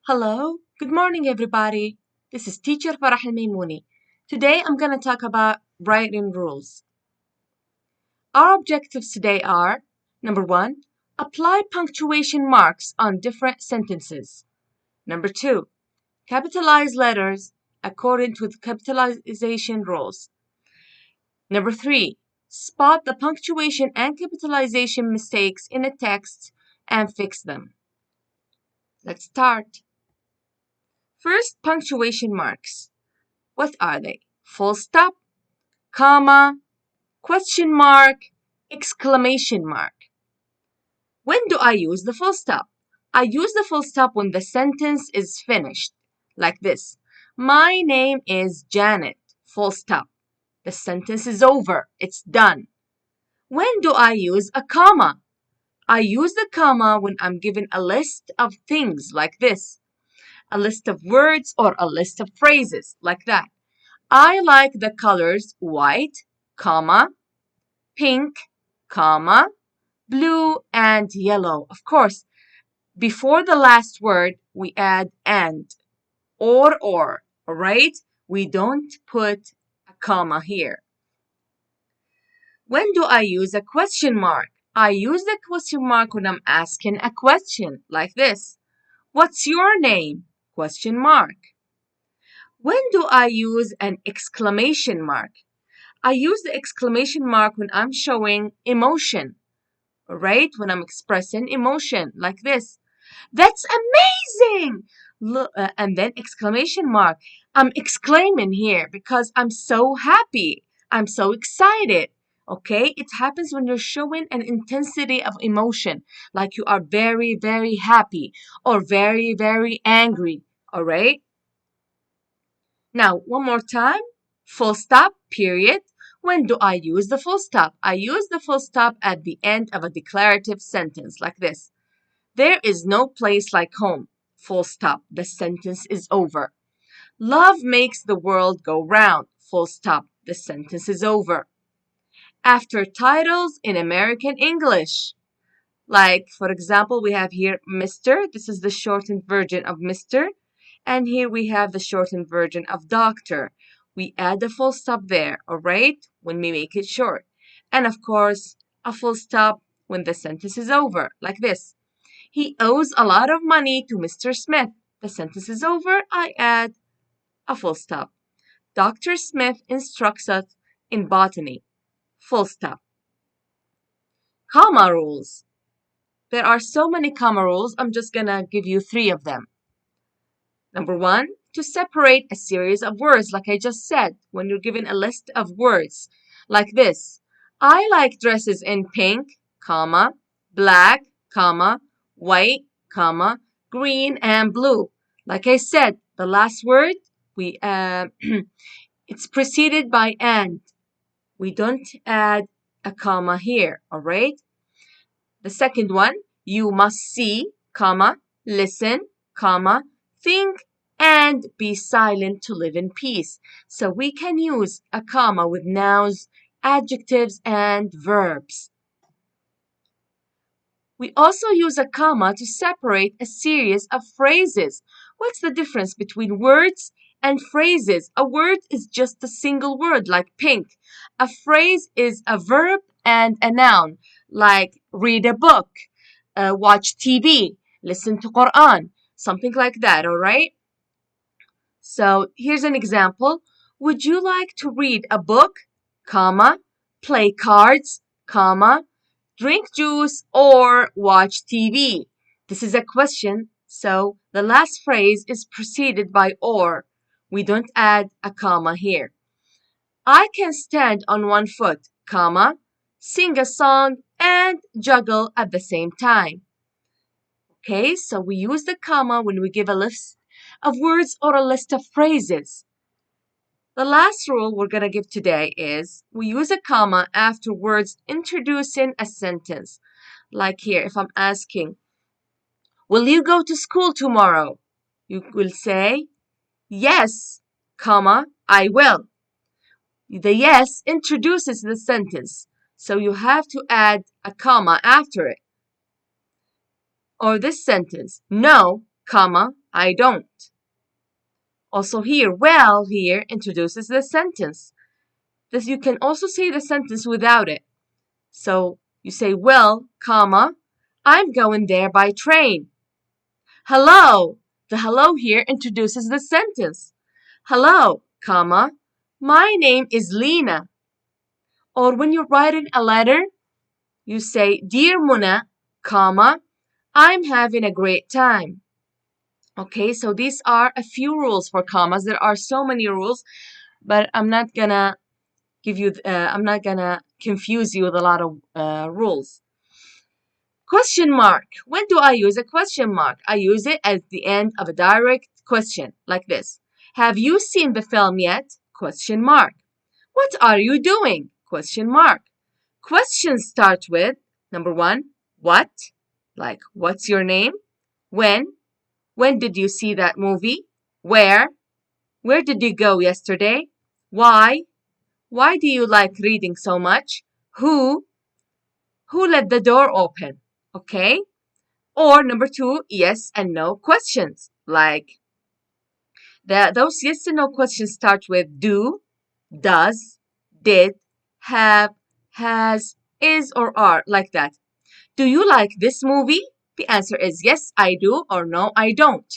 Hello, good morning everybody. This is teacher Farah Al-Maimouni. Today I'm going to talk about writing rules. Our objectives today are: number 1, apply punctuation marks on different sentences. Number 2, capitalize letters according to the capitalization rules. Number 3, spot the punctuation and capitalization mistakes in a text and fix them. Let's start. First, punctuation marks. What are they? Full stop, comma, question mark, exclamation mark. When do I use the full stop? I use the full stop when the sentence is finished, like this. My name is Janet, full stop. The sentence is over, it's done. When do I use a comma? I use the comma when I'm given a list of things like this. A list of words or a list of phrases like that. I like the colors white, comma, pink, comma, blue, and yellow. Of course, before the last word, we add and, or, all right? We don't put a comma here. When do I use a question mark? I use the question mark when I'm asking a question, like this. What's your name? Question mark. When do I use an exclamation mark? I use the exclamation mark when I'm showing emotion, right? When I'm expressing emotion, like this. That's amazing! Look, and then exclamation mark. I'm exclaiming here because I'm so happy. I'm so excited. Okay? It happens when you're showing an intensity of emotion, like you are very, very happy or very, very angry. All right? Now, one more time. Full stop, period. When do I use the full stop? I use the full stop at the end of a declarative sentence like this. There is no place like home. Full stop. The sentence is over. Love makes the world go round. Full stop. The sentence is over. After titles in American English. Like, for example, we have here Mr. This is the shortened version of Mr. And here we have the shortened version of doctor. We add a full stop there, all right, when we make it short. And of course, a full stop when the sentence is over, like this. He owes a lot of money to Mr. Smith. The sentence is over, I add a full stop. Dr. Smith instructs us in botany. Full stop. Comma rules. There are so many comma rules, I'm just gonna give you 3 of them. Number 1, to separate a series of words, like I just said, when you're given a list of words, like this. I like dresses in pink, comma, black, comma, white, comma, green, and blue. Like I said, the last word, it's preceded by and. We don't add a comma here, all right? The second one, you must see, comma, listen, comma, think, and be silent to live in peace. So we can use a comma with nouns, adjectives, and verbs. We also use a comma to separate a series of phrases. What's the difference between words and phrases? A word is just a single word, like pink. A phrase is a verb and a noun, like read a book, watch TV, listen to Quran, something like that, all right? So here's an example. Would you like to read a book, comma, play cards, comma, drink juice, or watch TV? This is a question, so the last phrase is preceded by or. We don't add a comma here. I can stand on one foot, comma, sing a song, and juggle at the same time. Okay, so we use the comma when we give a list of words or a list of phrases. The last rule we're going to give today is we use a comma after words introducing a sentence. Like here, if I'm asking, will you go to school tomorrow? You will say, yes, comma, I will. The yes introduces the sentence, so you have to add a comma after it. Or this sentence, no, comma, I don't. Also here, well here introduces the sentence. This you can also say the sentence without it. So you say, well, comma, I'm going there by train. Hello. The hello here introduces the sentence. Hello, comma, my name is Lena. Or when you're writing a letter, you say, Dear Muna, comma, I'm having a great time. Okay, so these are a few rules for commas. There are so many rules, but I'm not gonna confuse you with a lot of rules. Question mark. When do I use a question mark? I use it at the end of a direct question, like this. Have you seen the film yet? Question mark. What are you doing? Question mark. Questions start with, number one, what? Like, what's your name? When? When did you see that movie? Where? Where did you go yesterday? Why? Why do you like reading so much? Who? Who let the door open? Okay? Or number two, yes and no questions. Like those yes and no questions start with do, does, did, have, has, is, or are, like that. Do you like this movie? The answer is yes, I do, or no, I don't.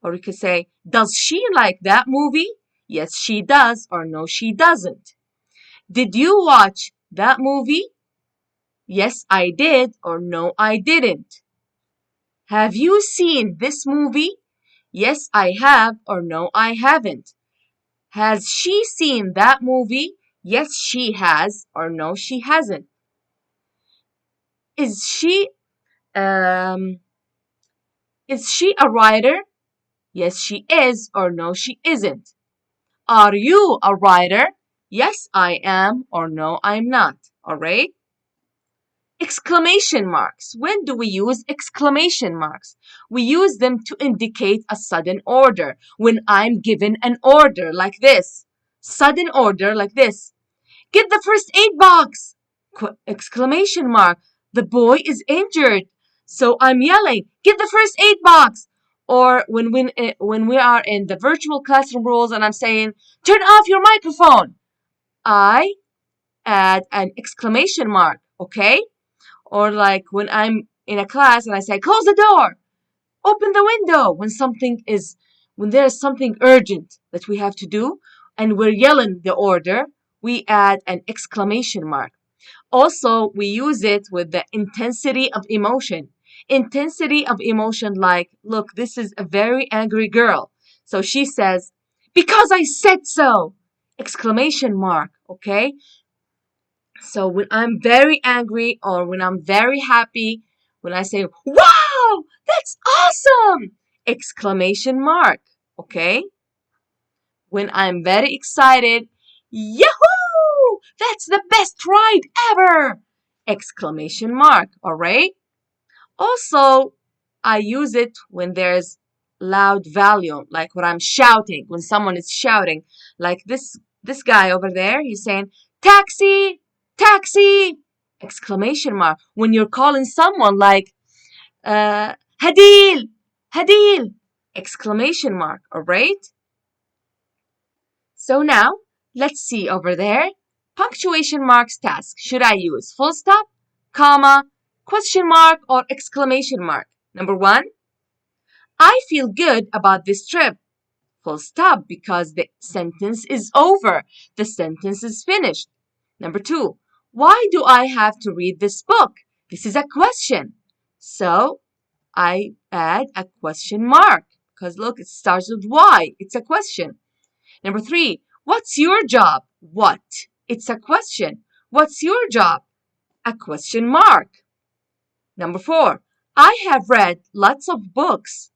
Or you could say, does she like that movie? Yes, she does, or no, she doesn't. Did you watch that movie? Yes, I did, or no, I didn't. Have you seen this movie? Yes, I have, or no, I haven't. Has she seen that movie? Yes, she has, or no, she hasn't. Is she um is she a writer? Yes, she is, or no, she isn't. Are you a writer? Yes, I am, or no, I'm not. All right? Exclamation marks. When do we use exclamation marks? We use them to indicate a sudden order. When I'm given an order like this, sudden order like this. Get the first aid box! Exclamation mark. The boy is injured. So I'm yelling, get the first aid box! Or when we are in the virtual classroom rules and I'm saying, turn off your microphone, I add an exclamation mark, okay? Or like when I'm in a class and I say, close the door, open the window, when there's something urgent that we have to do and we're yelling the order, we add an exclamation mark. Also, we use it with the intensity of emotion. Intensity of emotion, like, look, this is a very angry girl. So she says, because I said so! Exclamation mark, okay? So when I'm very angry or when I'm very happy, when I say, wow, that's awesome! Exclamation mark, okay? When I'm very excited, yahoo! That's the best ride ever! Exclamation mark, all right? Also, I use it when there's loud volume, like when I'm shouting, when someone is shouting, like this guy over there, he's saying, taxi, taxi! Exclamation mark. When you're calling someone like, Hadil, Hadil! Exclamation mark, all right? So now, let's see over there. Punctuation marks task. Should I use full stop, comma, question mark, or exclamation mark? Number one, I feel good about this trip. Full stop because the sentence is over. The sentence is finished. Number two, why do I have to read this book? This is a question. So I add a question mark because look, it starts with why. It's a question. Number three, what's your job? What? It's a question. What's your job? A question mark. Number four, I have read lots of books.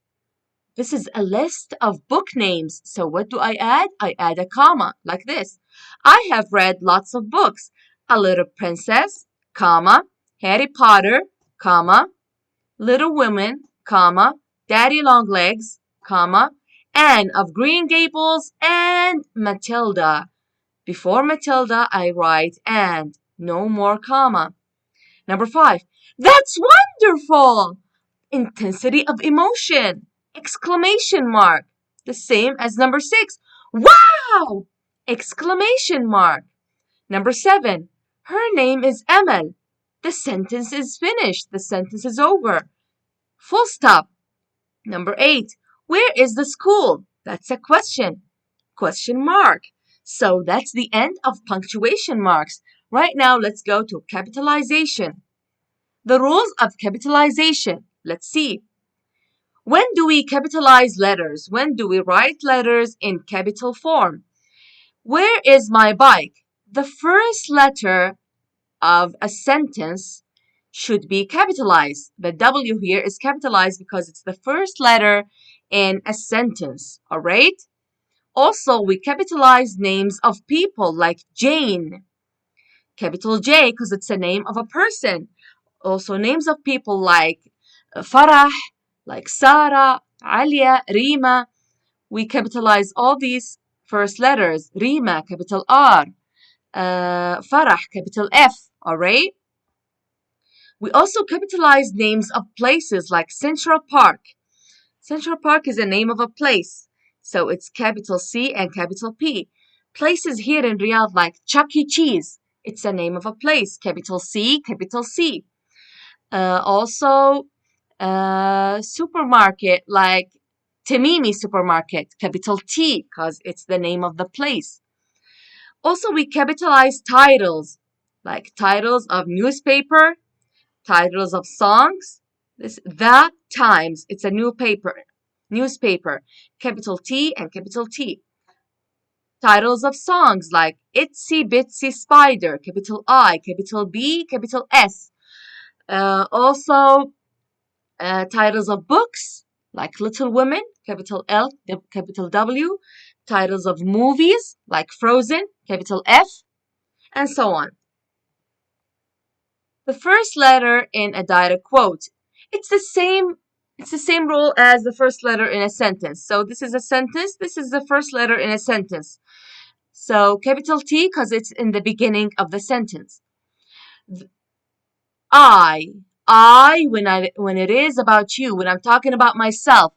This is a list of book names. So what do I add? I add a comma like this. I have read lots of books. A Little Princess, comma, Harry Potter, comma, Little Women, comma, Daddy Longlegs, comma, Anne of Green Gables, and Matilda. Before Matilda, I write and, no more comma. Number five, that's wonderful! Intensity of emotion. Exclamation mark. The same as number 6. Wow! Exclamation mark. Number 7. Her name is Emel. The sentence is finished. The sentence is over. Full stop. Number 8. Where is the school? That's a question. Question mark. So that's the end of punctuation marks. Right now, let's go to capitalization. The rules of capitalization. Let's see. When do we capitalize letters? When do we write letters in capital form? Where is my bike? The first letter of a sentence should be capitalized. The W here is capitalized because it's the first letter in a sentence, all right? Also, we capitalize names of people like Jane. Capital J because it's a name of a person. Also, names of people like Farah, like Sarah, Alia, Rima. We capitalize all these first letters. Rima, capital R. Farah, capital F. All right? We also capitalize names of places like Central Park. Central Park is the name of a place. So it's capital C and capital P. Places here in Riyadh like Chuck E. Cheese. It's the name of a place. Capital C, capital C. Also, supermarket like Tamimi Supermarket. Capital T because it's the name of the place. Also, we capitalize titles like titles of newspaper, titles of songs. The Times, it's a newspaper, capital T and capital T. Titles of songs like Itsy Bitsy Spider, capital I, capital B, capital S. Also, titles of books like Little Women, capital L, capital W. Titles of movies like Frozen, capital F, and so on. The first letter in a direct quote. It's the same rule as the first letter in a sentence. So this is a sentence. This is the first letter in a sentence. So capital T because it's in the beginning of the sentence. I when it is about you, when I'm talking about myself,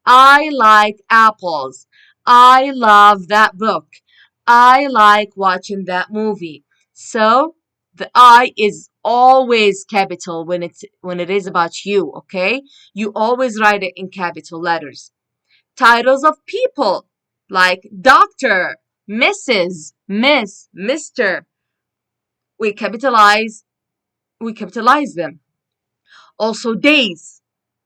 I like apples. I love that book. I like watching that movie. So the I is always capital when it is about you, okay? You always write it in capital letters. Titles of people like Doctor, Mrs., Miss, Mr. We capitalize them. Also days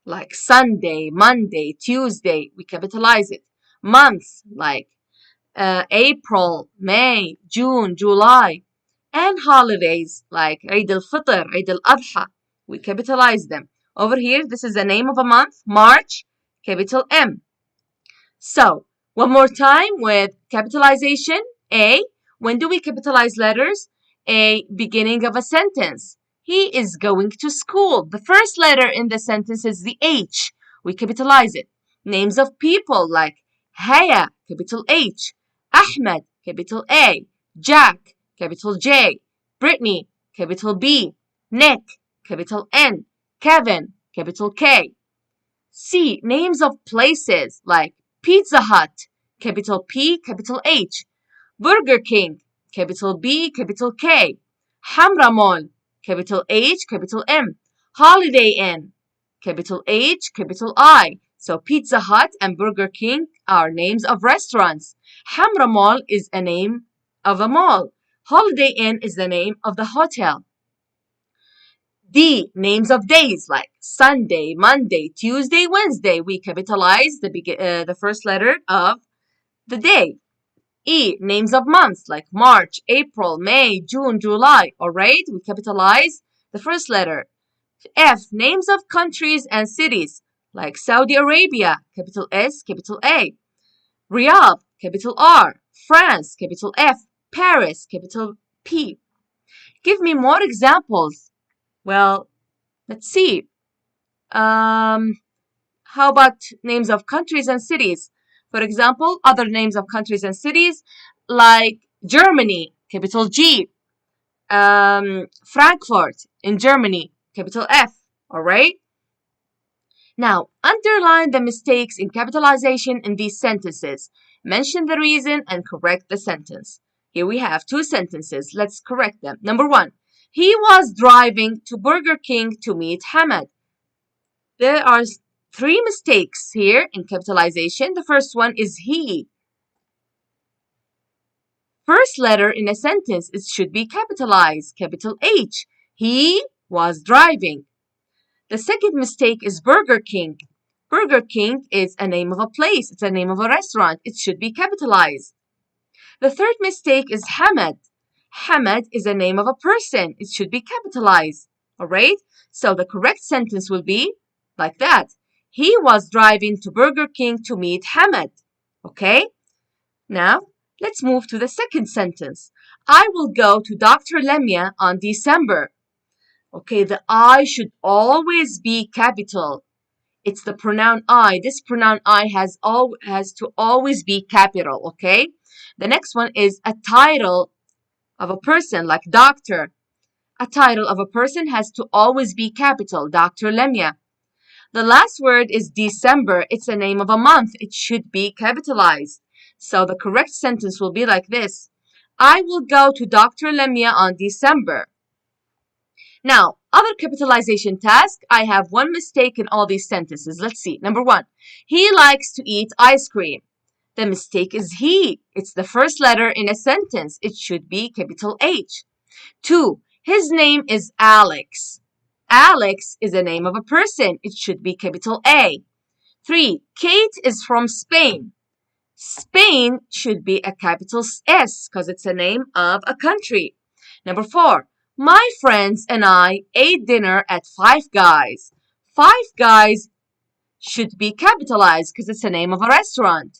like Sunday, Monday, Tuesday, we capitalize it. Months like April, May, June, July, and holidays like Eid al-Fitr, Eid al-Adha. We capitalize them. Over here, this is the name of a month, March, capital M. So, one more time with capitalization. A. When do we capitalize letters? A. Beginning of a sentence. He is going to school. The first letter in the sentence is the H. We capitalize it. Names of people like Haya, capital H. Ahmed, capital A. Jack, capital J. Brittany, capital B. Nick, capital N. Kevin, capital K. C. Names of places like Pizza Hut, capital P, capital H. Burger King, capital B, capital K. Hamra Mall, capital H, capital M. Holiday Inn, capital H, capital I. So Pizza Hut and Burger King are names of restaurants. Hamra Mall is a name of a mall. Holiday Inn is the name of the hotel. D. Names of days like Sunday, Monday, Tuesday, Wednesday. We capitalize the first letter of the day. E. Names of months like March, April, May, June, July. All right, we capitalize the first letter. F. Names of countries and cities like Saudi Arabia, capital S, capital A. Riyadh, capital R. France, capital F. Paris, capital P. Give me more examples. Well, let's see. How about names of countries and cities? For example, other names of countries and cities like Germany, capital G. Frankfurt in Germany, capital F. All right. Now, underline the mistakes in capitalization in these sentences. Mention the reason and correct the sentence. Here we have two sentences. Let's correct them. Number one, he was driving to Burger King to meet Hamad. There are three mistakes here in capitalization. The first one is he. First letter in a sentence, it should be capitalized, capital H. He was driving. The second mistake is Burger King. Burger King is a name of a place. It's a name of a restaurant. It should be capitalized. The third mistake is Hamad. Hamad is a name of a person. It should be capitalized. All right? So the correct sentence will be like that. He was driving to Burger King to meet Hamad. Okay? Now, let's move to the second sentence. I will go to Dr. Lemia on December. Okay, the I should always be capital. It's the pronoun I. This pronoun I has to always be capital, okay? The next one is a title of a person, like doctor. A title of a person has to always be capital, Dr. Lemia. The last word is December. It's a name of a month. It should be capitalized. So the correct sentence will be like this. I will go to Dr. Lemia on December. Now, other capitalization task, I have one mistake in all these sentences. Let's see. Number one, he likes to eat ice cream. The mistake is he. It's the first letter in a sentence. It should be capital H. Two, his name is Alex. Alex is the name of a person. It should be capital A. Three, Kate is from Spain. Spain should be a capital S because it's a name of a country. Number four, my friends and I ate dinner at Five Guys. Five Guys should be capitalized because it's the name of a restaurant.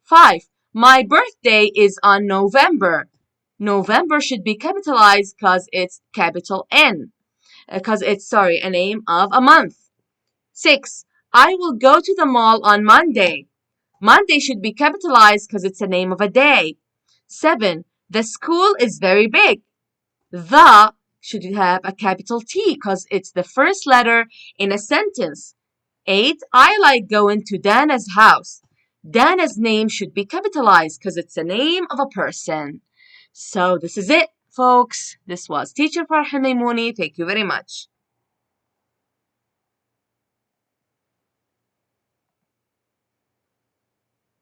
Five, my birthday is on November. November should be capitalized because it's capital N. Because it's, a name of a month. Six, I will go to the mall on Monday. Monday should be capitalized because it's the name of a day. Seven, the school is very big. The should have a capital T because it's the first letter in a sentence. Eight, I like going to Dana's house. Dana's name should be capitalized because it's the name of a person. So this is it, folks. This was Teacher Farhan Maimouni. Thank you very much.